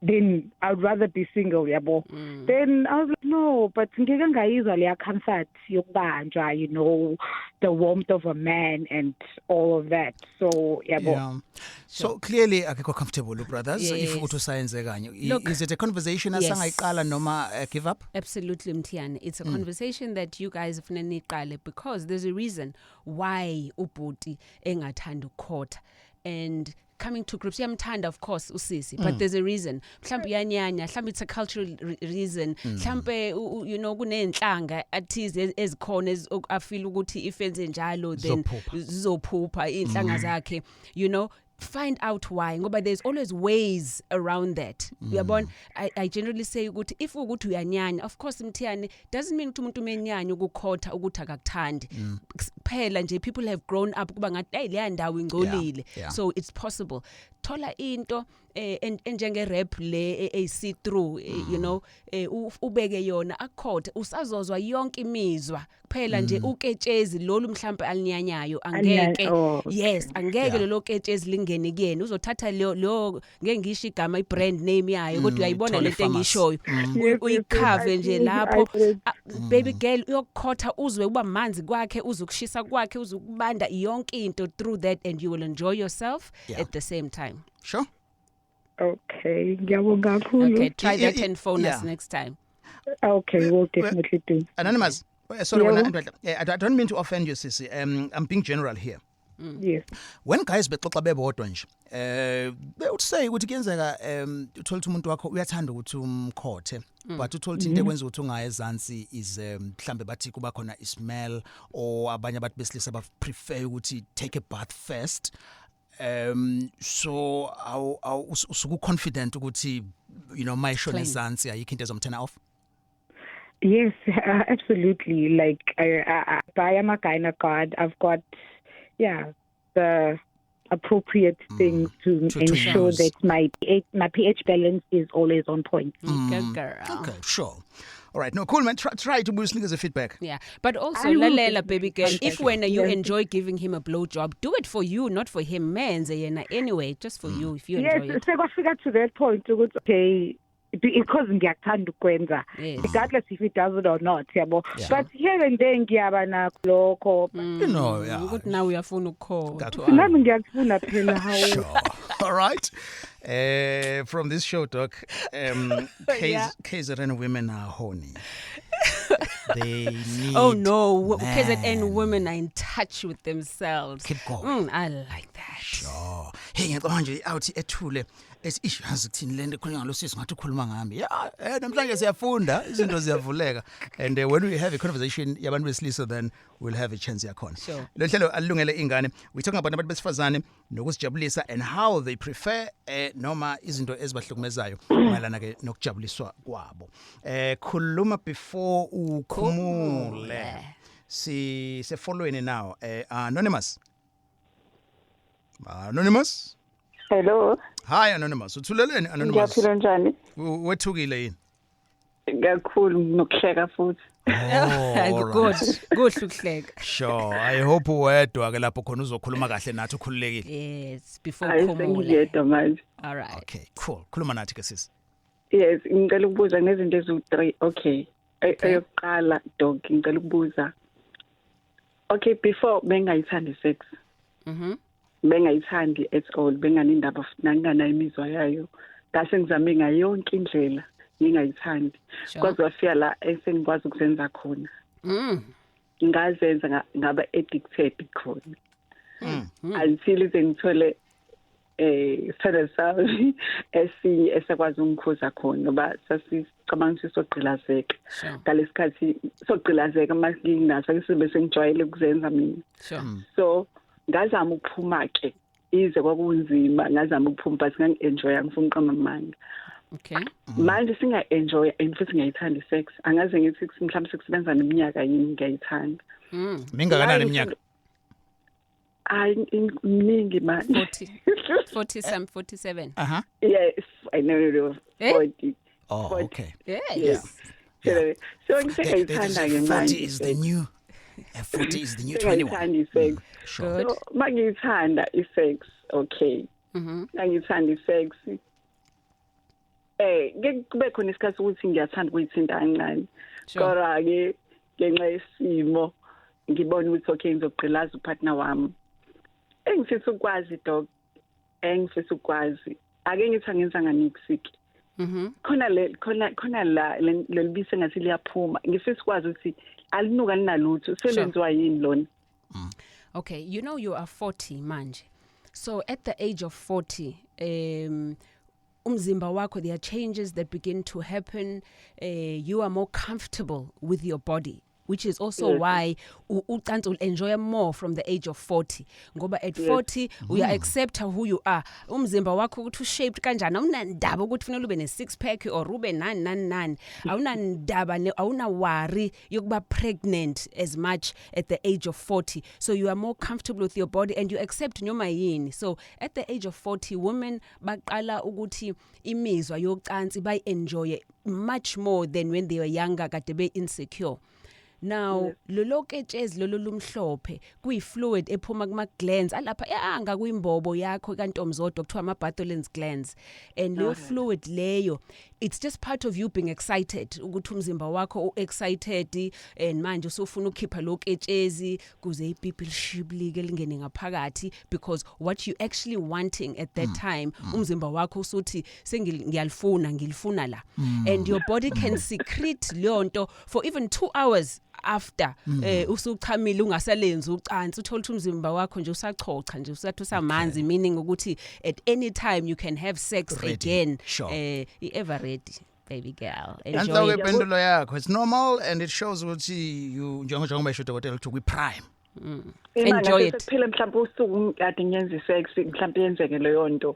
Then I'd rather be single, yabo. Then I was like, no, but ngeke ngayizwa leya comfort yokubanjwa, you know, the warmth of a man and all of that. So, yabo. Yeah. So clearly, akekho comfortable, brothers. If uthi usayenze kanye, is it a conversation asangayiqala noma give up? Absolutely, Mtiani. It's a conversation that you guys funeni iqale because there's a reason why ubhuti engathanda ukukhotha. And coming to groups, yamthanda of course usisi, but there's a reason. Mhlambe yanyanya, mhlambe it's a cultural reason. Mhlambe you know kunenhlanga athize ezikhona afeel ukuthi if enze njalo then zizophupha inhlanga zakhe, you know. Find out why, ngoba there's always ways around that. Uyabona, I generally say ukuthi if ukuthi uyanyanya, of course Mthiyane doesn't mean ukuthi umuntu umenyanya ukukhotha ukuthi akakuthandi. Phela nje people have grown up kuba ngathi hey leya ndawo ingcolile. So it's possible. Thola into njenge rap le see through, you know, ubeke yona akhothe usazozwa yonke imizwa. Phela nje uketshezi lolu mhlambe alinyanyayo angeke. Yes, angeke lelo ketshezi lingene kuyena. Uzothatha lo ngeke ngisho igama i-brand name yayo kodwa uyayibona lento engishoyo. Uyikhave nje lapho baby girl uyokhotha uzwe kuba manzi kwakhe, uzukushisa kwakhe, uzukubanda yonke into through that, and you will enjoy yourself at the same time. Sure. Okay, ngiyabonga kakhulu. Okay, try that and phone us next time. Okay, we'll definitely do. Anonymous, sorry, I don't mean to offend you, Sisi. I'm being general here. Yes. When guys bexoxa bebodwa nje, uthi say ukuthi kuyenzeka uthola ukuthi umuntu wakho uyathanda ukuthi umkhothe, but uthola ukuthi into ekwenza ukuthi ungaye ezansi is mhlambe bathi kuba khona ismell, or abanye abantu besilisa ba prefer ukuthi take a bath first. So usuku confident ukuthi you know mayishona ezansi ayikho into ezomthena off? Yes, absolutely. Like I am a gynecology. I've got the appropriate things to ensure that my pH balance is always on point. Good girl. Okay, sure. All right, no, cool, man. Try to boost niggas a feedback. Yeah, but also, lalela, baby girl, if when you enjoy giving him a blowjob, do it for you, not for him. Man, anyway, just for you, if you enjoy it. Yes, I figure to that point, okay, because ngiyakuthanda ukwenza, regardless if it does it or not, yabo. But here and there ngiyaba nakho lokho. You know, yeah. Ukuthi now uyafuna ukukhotha. Nami ngiyakufuna phela hawo. Sure. All right. From this show, Doc, KZN women are horny. They need KZN women are in touch with themselves. Keep going. I like that. Sure. Hey, ngicabanga nje awuthi ethule yazi kuthini lento khona ngalosisi ngathi ukhuluma ngami. Yeah, namhlanje siyafunda, izinto ziyavuleka. And when we have a conversation yabantu besilisa, then we'll have a chance yakhona. Sure. Lo hlelo alungele ingane. We talking about abantu besifazane nokuzijabulisa and how they prefer noma izinto ezibahlukumezayo malana ke nokujabuliswa kwabo. Khuluma before ukhumule. Si following now. Anonymous. Anonymous. Hello. Hi Anonymous. Uthuleleni Anonymous? Ngiyaphila njani? Wethukile yini? Kakhulu nokuhleka futhi. Good ukuhleka. Sure. I hope wedwa ke lapho khona uzokhuluma kahle nathi ukhululekile. Yes, before Khumula. Manje. All right. Okay, cool. Khuluma nathi ke sis. Yes, ngicela ukubuza ngezinto ezu3. Okay. Eyokuqala dog ngicela ukubuza. Okay, before bengayithandi sex. Bengayithandi at all, benganindaba futhi nangana imizwa yayo. Ngase ngizame ngayo yonke indlela ngingayithandi. Kwaze wafika la esengikwazi ukuzenza khona. Ngazenza ngaba addicted khona. Until ize ngithole sithanda sami esinye esakwazi ukukhuza khona ngoba sasicabanga sisogqilazeka ngalesikhathi sogqilazeka masinginaso sibe sengijwayele ukuzenza mina so ngazama ukuphuma ke ize kwakunzima ngazama ukuphuma but ngangi-enjoy ngifuna uqamba amanga manje singa-enjoy and futhi ngiyayithanda sex angaze ngithi mhlawumbe sekusebenza neminyaka yini ngiyayithanda mingakanani iminyaka Mningi man. 40 some 47. Yes, I know 40. Oh, 40. okay. Yes. Yeah. So ngiyithanda ke manje. 40 is the new 40 is the new 21. Sex. Sure. So mangithanda isex, okay. Ngithanda isex. Kube khona isikhathi ukuthi ngiyathanda ukuyithinta kancane. Kodwa ke ngenxa yesimo ngibona ukuthi okay ngizogqilaza upartner wami. Engifisa ukwazi dog. Engifisa ukwazi. Ake ngithi angenza nganixiki. Khona la lelibise ngathi liyaphuma. Ngifisa ukwazi ukuthi alinuka linalutho. Selenziwa yini lona? Okay, you know you are 40 manje. So at the age of 40, umzimba wako, there are changes that begin to happen. You are more comfortable with your body, which is also why ucansi will enjoy more from the age of 40 ngoba at 40 uya accept who you are. Umzimba wakho ukuthi ushaped kanjani, awunandaba ukuthi kufanele ube ne6 pack or ube nani, awunandaba awuna worry yokuba pregnant as much at the age of 40. So you are more comfortable with your body and you accept noma yini. So at the age of 40 women baqala ukuthi imizwa yocansi bay enjoy much more than when they were younger kade be insecure. Now lolo ketshezi lolo lumhlophe kuyi fluid ephuma kuma glands alapha yanga kuyimbobo yakho kantomzodo kuthiwa ama Bartholin's glands, and leyo fluid leyo it's just part of you being excited ukuthi umzimba wakho excited and manje usufuna ukukhipha lo ketshezi kuze ipipi lishiblike lingene ngaphakathi, because what you actually wanting at that time umzimba wakho usuthi ngilifuna la, and your body can secrete leyo for even 2 hours after usuchamile ungasalenzi ucansi, uthola ukuthi umzimba wakho nje usachocha nje usathu samanzi, meaning ukuthi at any time you can have sex again. Ever ready, baby girl. Enjoy it. Pendulo yakho, it's normal and it shows ukuthi you njengoba isho dokotela ukuthi prime. Enjoy it. Phela mhlawumbe usuku kade ngenza sex mhlawumbe yenzeke leyo nto.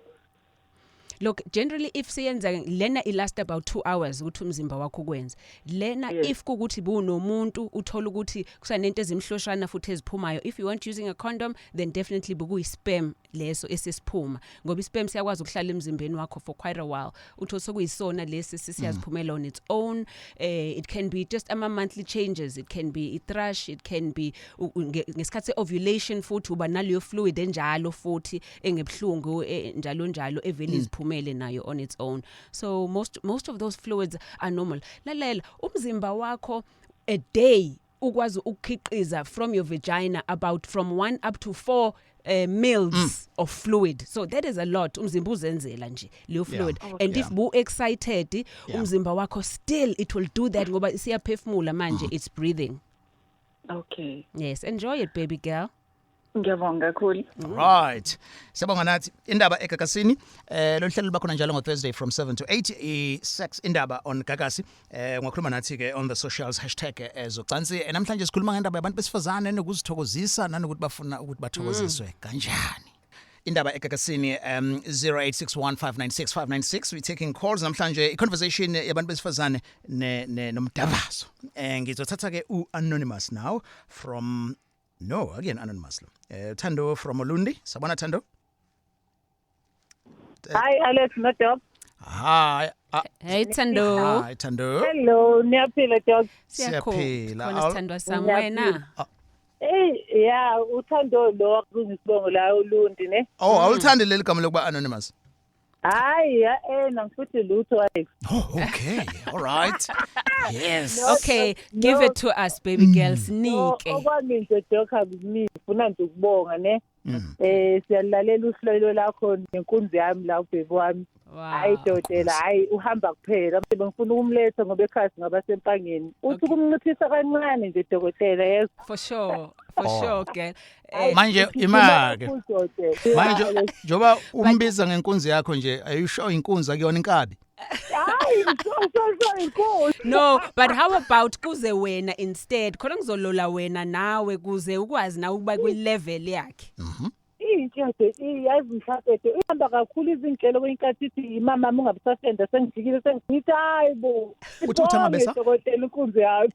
Look, generally if siyenza lena last about 2 hours ukuthi umzimba wakho kwenza lena, if kukuthi bunomuntu uthola ukuthi kusanento ezimhloshana futhi eziphumayo, if you weren't using a condom then definitely bukuyi sperm leso esesiphuma, ngoba isperm siyakwazi ukuhlala emzimbeni wakho for quite a while. Utho sokuyisona lesi siyaziphumela on its own. It can be just ama monthly changes, it can be thrush, it can be ngesikhathi ovulation futhi uba naleyo fluid enjalo futhi engebhlungu njalo evele iziphumele nayo on its own. So most of those fluids are normal. Lalela umzimba wakho a day ukwazi ukukhiqiza from your vagina about from 1 up to 4 mils of fluid. So that is a lot. Umzimba uzenzela nje leyo fluid. And if bu excited umzimba wakho still it will do that ngoba siyaphefumula manje, it's breathing. Okay. Yes, enjoy it baby girl. Ngiyabonga kakhulu. Right. Siyabonga nathi Indaba eGagasini. Lo hlelo bakhona njalo ngo Thursday from 7 to 8 sex Indaba on Gagasi. Ngakhuluma nathi ke on the socials #ezocansi. Namhlanje sikhuluma ngendaba yabantu besifazane nokuzithokozisa nanokuthi bafuna ukuthi bathokoziswe kanjani. Indaba eGagasini 0861596596. We taking calls namhlanje conversation yabantu besifazane enomdavazo. Ngizothatha ke anonymous now from anonymous. Thando from Olundi. Sabona Thando. Hi Alex Madog. Hi. Hey Thando. Hi Thando. Hello, niyaphila dog. Siyaphila. Khona sithandwa sami wena. Yeah, uthando lo kuzisibongo la uLundi ne. Oh, awulithandi leli gama lokuba anonymous. Hayi, ngifuthi lutho Alex. Oh, okay. All right. Yes. Okay, give it to us baby girls nike. Okwami nje dog akuzimi ufuna nje ukubonga ne. Siyalalela uhlelo lakho nenkunzi yami la ubhebo wami. Hayi dodela, hayi uhamba kuphela. Mbe ngifuna ukumletha ngoba ekhasi ngabasempangeni. Uthi kumnqithisa kancane nje dokotela yes. For sure girl. Manje imake. Manje njoba umbiza ngenkunzi yakho nje, are you sure inkunzi akuyona inkabi? No, but how about kuze wena instead? Khona ngizolola wena nawe kuze ukwazi na ukuba kwi level yakhe. Intshe iyazi mhlawumbe ihamba kakhulu izinhlelo kwenkathi ithi imama ungabusafenda sengijikile sengithi hayibo. Uthi angabesa? Dokotela inkunzi yakho.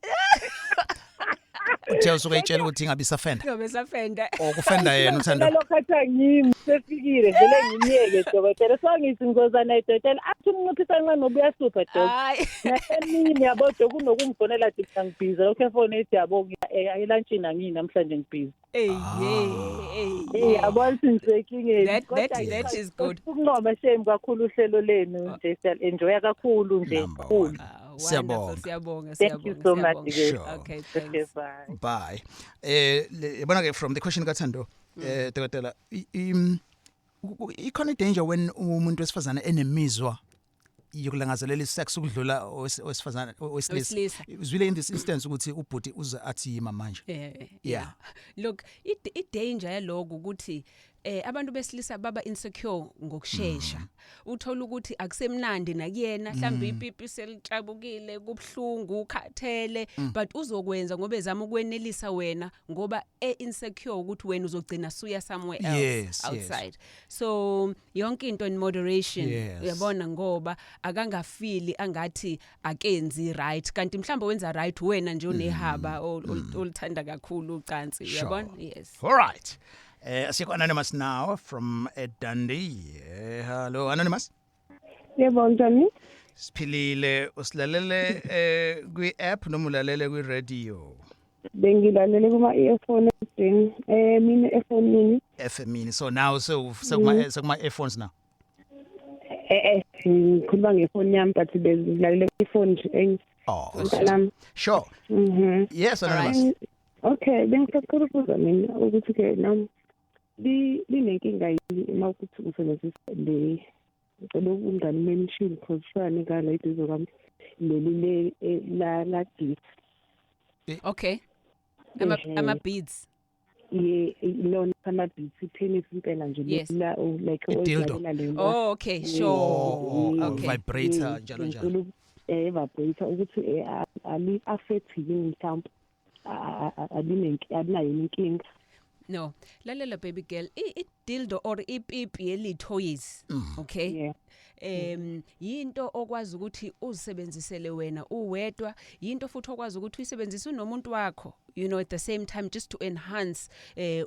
Uthe usuke itshela ukuthi ingabisafenda. Ingabisafenda. Okufenda yena uthando. Lokhatha ngimi sefikile vele ngimiyeke dokotela songithi ngozana idokotela athi umnciphisa kancane nobuyasupha dok. Hayi. Nasemini yabo dok unokumfonela athi ngibhiza lokho efone ethi yabo ayilantshini angini namhlanje ngibhiza. Yabona sinsekingeni. That is good. Ukunqoba shame kakhulu uhlelo lenu nje enjoy kakhulu nje kakhulu. Siyabonga. Thank you so much. Sure. Okay, thanks. Bye. Yabona ke from the question kaThando, dokotela, ikhona danger when umuntu wesifazane enemizwa yokulangazelela isex ukudlula owesifazane owesilisa. It's really in this instance ukuthi ubhuti uze athi yima manje. Yeah. Look, it danger yaloko ukuthi abantu besilisa baba insecure ngokusheshsha. Uthola ukuthi akusemnandi nakuyena mhlawumbe ipipi selitshabukile kubhlungu ukhathele but uzokwenza ngoba ezama ukwenelisa wena ngoba insecure ukuthi wena uzogcina suya somewhere else outside. So yonke into in moderation uyabona ngoba akangafili angathi akenzi right kanti mhlawumbe wenza right wena nje unehaba olithanda kakhulu ucansi uyabona. Yes. All right. Asiko anonymous now from Dundee. Hello anonymous. Yebo njani? Siphilile usilalele kwi app noma ulalele kwi radio? Bengilalele kuma earphone thing. Mina earphone mini. FM. So now so my earphones now. Ngikhuluma ngefone yami but bengilalele iphone nje. Oh. Sure. Yes anonymous. Okay, bengicela ukubuza mina ukuthi ke nami linenkinga yini uma ukuthi usebenzisa le ngicela ukungani mention position ngala iduzo kwami leli la gift. Okay. Ama beads. Lona ama beads penis impela nje la like oh okay sure. Okay. Vibrator njalo njalo. Vibrator ukuthi ali affect yini mhlawumbe adinayo inkinga. No, lalela baby girl, I dildo or ipipi eli toys, okay? Yinto okwazi ukuthi uzisebenzisele wena uwedwa, yinto futhi okwazi ukuthi uyisebenzise unomuntu wakho, you know, at the same time just to enhance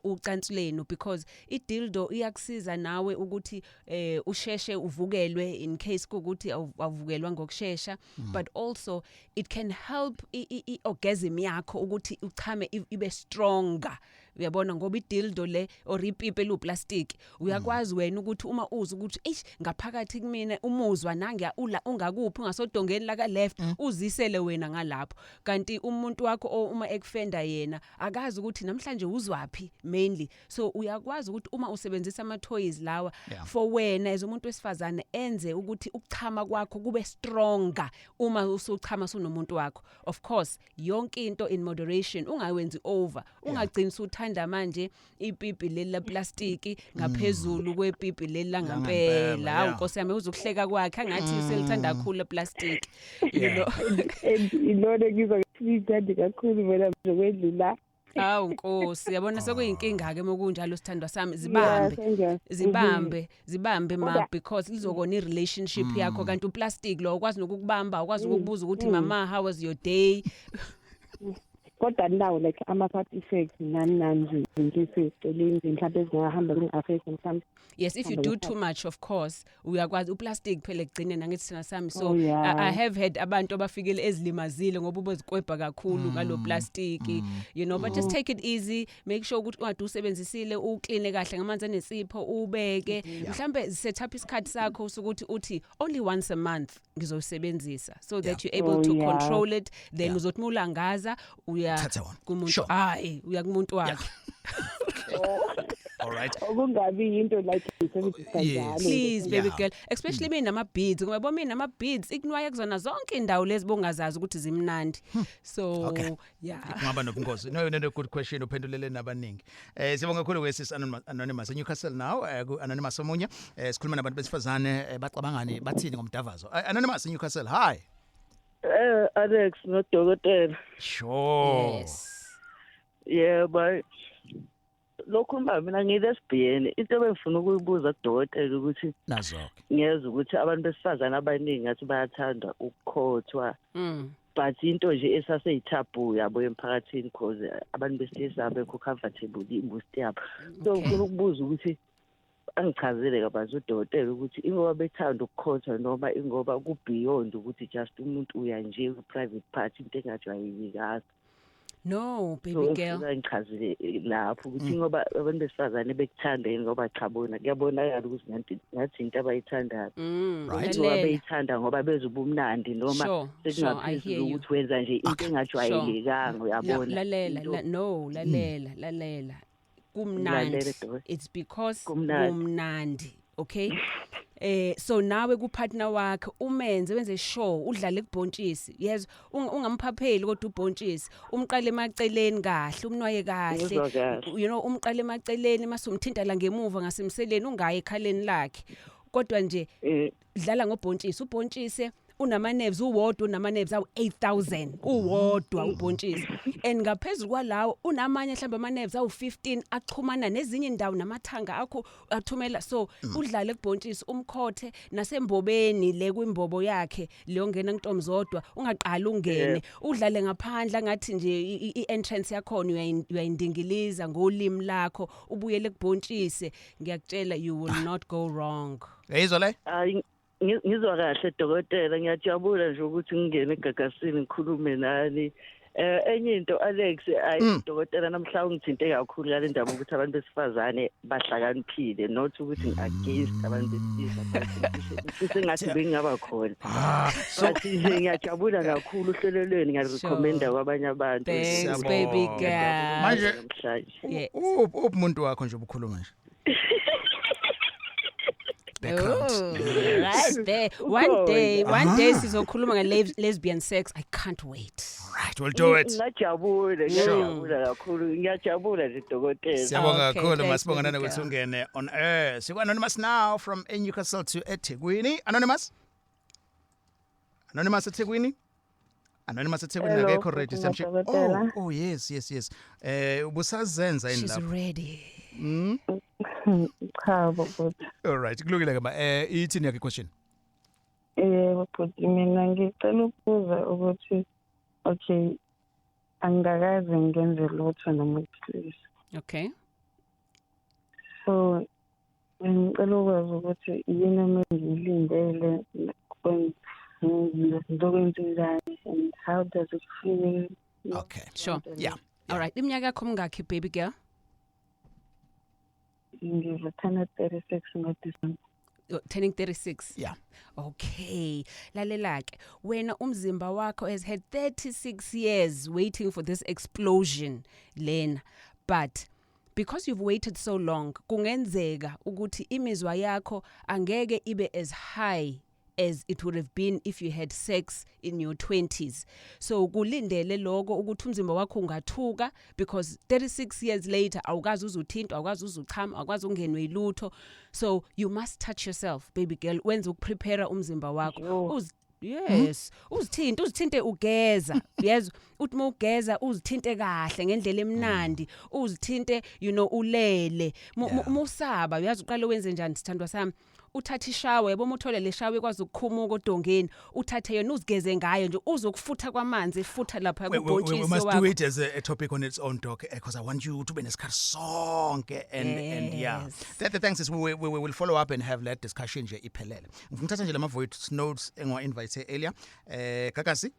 ucansi lenu because idildo iyakusiza nawe ukuthi usheshe uvukelwe in case kukuthi awuvukelwa ngokusheshsha, but also it can help orgasm yakho ukuthi uchame ibe stronger. Uyabona ngoba idildo le or ipipi eluplastic uyakwazi wena ukuthi uma uza ukuthi ngaphakathi kumina umuzwa nange ungakuphi ungasodongeni la ka left uzisele wena ngalapho kanti umuntu wakho uma ekufenda yena akazi ukuthi namhlanje uzwapi mainly so uyakwazi ukuthi uma usebenzisa ama toys lawa for wena as umuntu wesifazane enze ukuthi ukuchama kwakho kube stronger uma usuchama sonomuntu wakho. Of course yonke into in moderation ungawenzi over ungagcini uthanda manje ipipi leli plastiki ngaphezulu kwepipi leli la ngempela awunkosi yami uzokuhleka kwakhe angathi uselithanda kakhulu plastiki you know ilona ngizokufika kakhulu mina ngizokwedlula awunkosi yabona sekuyinkinga ke mokunjalo sithandwa sami zibambe ma because lizokona irelationship yakho kanti uplastic lo ukwazi nokukubamba ukwazi ukubuza ukuthi mama how was your day kodwa nawo like ama-part effects nani izinto eseceleni mhlawumbe ezingahamba zinga-affect mhlawumbe. Yes, if you do too much, of course, uyakwazi uplastic phela egcine nangithi thina sami. So Oh, yeah. I have had abantu abafikele ezilimazile ngoba ubezikwebha kakhulu ngalo plastic, you know, but just take it easy, make sure ukuthi ungade usebenzisile ukline kahle ngamanzi anesipho ubeke. Mhlambe set up isikhathi sakho sokuthi uthi only once a month ngizosebenzisa so that you're able to control it, then uzothi mulangaza uya kumuntu uya kumuntu wakhe. All right. Okungabi into like Please baby girl, especially mina nama beads ngoba bo mina nama beads ikunwaya kuzona zonke indawo lezi bongazazi ukuthi zimnandi. So yeah. Ngaba nobungozi. No good question uphendulele nabaningi. Sibonga kakhulu kwesis anonymous eNewcastle now ku anonymous omunye sikhuluma nabantu besifazane bacabangani bathini ngomdavazo. Anonymous eNewcastle, hi. Alex nodokotela. Sure. Yes. Yeah, but lokho mina ngilesibhiyene into bengifuna ukuyibuza kudokotela ukuthi nazo ngiyeza ukuthi abantu besifazana abaningi ngathi bayathanda ukukhothwa but into nje esaseyithabu yabo emphakathini because abantu besilisa abekho comfortable imbusti yabo so ngifuna ukubuza ukuthi angichazele kabanzi udokotela ukuthi ingoba bethanda ukukhothwa noma ingoba ku beyond ukuthi just umuntu uya nje ku private part into engajwayelekanga. No, baby girl. So ngichazile lapho ukuthi ngoba abantu besifazane bekuthanda ngoba chabona kuyabonakala ukuthi ngathi into abayithandayo. Right. Ngoba beyithanda ngoba bezubumnandi noma sekungaphezulu ukuthi wenza nje into engajwayelekanga uyabona. Lalela. Kumnandi. It's because kumnandi. Okay. So nawe ku partner wakhe wenze show udlale kubhontshisi. Yes, ungamphapheli kodwa ubhontshisi. Umqale emaceleni kahle, umnwaye kahle. You know, umqale emaceleni mase umthinta la ngemuva ngasemseleni ungayi ekhaleni lakhe. Kodwa nje dlala ngobhontshisi. Ubhontshisi unama nerves uwodwa unama nerves awu 8000 uwodwa ubhontshisi and ngaphezulu kwalawo unamanye mhlawumbe ama nerves awu 15 axhumana nezinye indawo namathanga akho athumela so udlale kubhontshisi umkhothe nasembobeni le kwimbobo yakhe leyo ngena ntombi zodwa ungaqala ungene udlale ngaphandla ngathi nje i-entrance yakho uyayindingiliza ngolimi lakho ubuyele kubhontshisi ngiyakutshela you will not go wrong. Yizwa le? Ngizwa kahle dokotela ngiyajabula nje ukuthi ngingene egagasini ngikhulume nani enye into Alex dokotela namhlanje ngithinte kakhulu ngale ndaba ukuthi abantu besifazane bahlakaniphile not ukuthi ngiagainst abantu besilisa sengathi bengaba khona bathi ngiyajabula kakhulu uhlelelweni ngiyarecommenda kwabanye abantu. Thanks baby girl. Manje umuntu wakho nje ubukhuluma nje. Right there. One day sizokhuluma lesbian sex. I can't wait. Right, we'll do it. Ngiyajabula kakhulu. Ngiyajabula nje dokotela. Siyabonga kakhulu masibonga ukuthi ungene on air. Siku anonymous now from Newcastle to eThekwini. Anonymous eThekwini. Anonymous eThekwini akekho ready samshe. Oh yes. Ubusazenza in lapha. She's ready. Cha baba. All right, kulungile ke ba ithini yakhe question? Baba mina ngicela ukubuza ukuthi okay angakaze ngenze lutho nomusilisa. Okay. So ngicela ukwazi ukuthi yini engilindele ngizokwenzani and how does it feel? Okay, sure. Yeah. All right, iminyaka yakho mingakhi baby girl? Turning 36 in December. Turning 36. Yeah. Okay. Lalelake, wena umzimba wakho has had 36 years waiting for this explosion, Lena. But because you've waited so long, kungenzeka ukuthi imizwa yakho angeke ibe as high as it would have been if you had sex in your 20s. So kulindele lokho ukuthi umzimba wakho ungathuka because 36 years later awukazi uzuthinta awukazi uzuchama awukazi ungenwe ilutho. So you must touch yourself baby girl wenza ukuprepare umzimba wakho. Yes, uzithinte ugeza. Yes, uthi ugeza uzithinte kahle ngendlela emnandi, uzithinte ulele. Musaba uyazi uqale wenze njani sithandwa sami? uthathe ishawe yabo uthole le shawe kwazi ukukhumuka odongeni uthathe yona uzigeze ngayo nje uzokufutha kwamanzi efutha lapha kubhotshisi wakho. We must do it as a topic on its own, Doc, because I want you to be nesikhathi sonke and yeah. Thanks, sis. We will follow up and have that discussion nje iphelele. Ngifuna nje lama voice notes engwa invite earlier. Kakasi?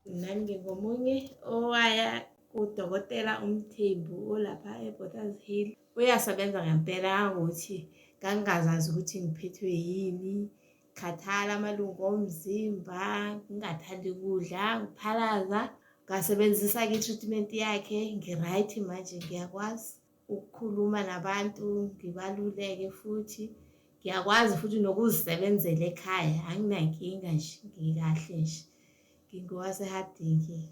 Nami ngingomunye owaya udokotela umthembu olapha eBotha's Hill. Uyasebenza ngempela ukuthi kangazazi ukuthi ngiphethwe yini, khathala amalungu omzimba, ngingathandi ukudla, ngiphalaza, ngasebenzisa ke treatment yakhe, ngiright manje ngiyakwazi ukukhuluma nabantu, ngibaluleke futhi ngiyakwazi futhi nokuzisebenzela ekhaya, anginankinga nje, ngikahle nje. Ngingowasehadingi.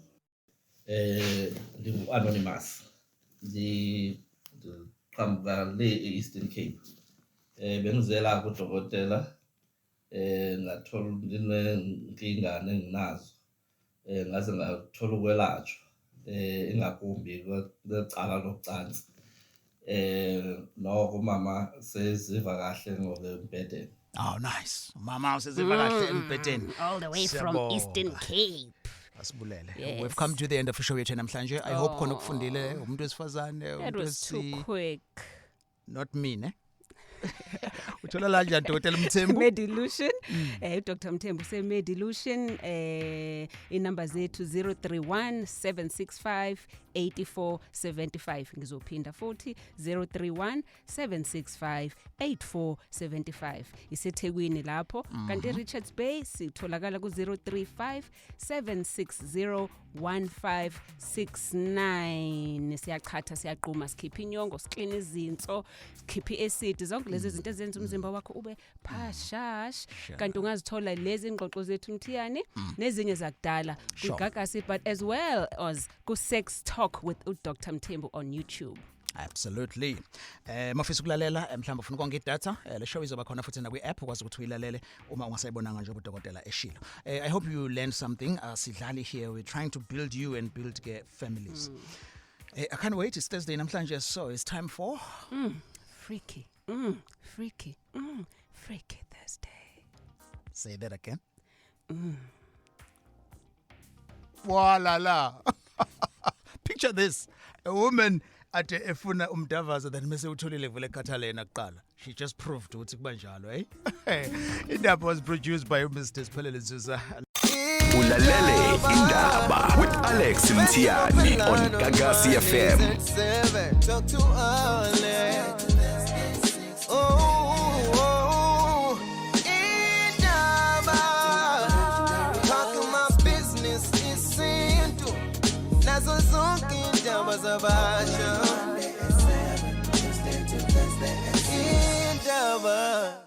Anonymous. Qhamuka le Eastern Cape. Bengizela kudokotela ngathola ndinenkinga enginazo. Ngaze ngathola ukwelatshwa ingakumbi kwecala lokucansi. Noko mama seziva kahle ngoba embedeni. Oh, nice. Mama useziva kahle embedeni. All the way from Eastern Cape. Asibulele. Yes. We've come to the end of the show yethu namhlanje. I hope khona ukufundile umuntu wesifazane. That was too quick. Not me, ne? Uthola la njani Dr. Mthembu? Medilution. Dr. Mthembu se Medilution inamba zethu 031-765-8475. Ngizophinda futhi 031-765-8475. Isethekwini lapho. Kanti Richards Bay sitholakala ku 035-760-1569. Siyaqhatha siyaqhuma sikhipha inyongo siklina izinso sikhipha acid zonke lezi zinto ezenza umzimba wakho ube phashash. Kanti ungazithola lezi ingxoxo zethu Mthiyane nezinye zakudala kuGagasi but as well as ku Sex Talk with Dr. Mthembu on YouTube. Absolutely. Mafisa ukulalela mhlawumbe ufuna konke idatha le show izoba khona futhi na kwi app ukwazi ukuthi uyilalele uma ungasayibonanga nje udokotela eshilo. I hope you learned something. Sidlali here, we're trying to build you and build families. I can't wait. It's Thursday namhlanje, so it's time for freaky Thursday. Say that again. Voila la. Picture this. A woman at efuna umdavazo then mase utholile vele ekhathala yena kuqala. She just proved ukuthi kuba njalo, eh? Indaba was produced by Mr. Spelele Zuza. Ulalele Indaba with Alex Mtiani on Gagasi FM. Talk to Alex. Oh, Indaba. Talking my business is into. Nazo zonke indaba zabasha. Indaba.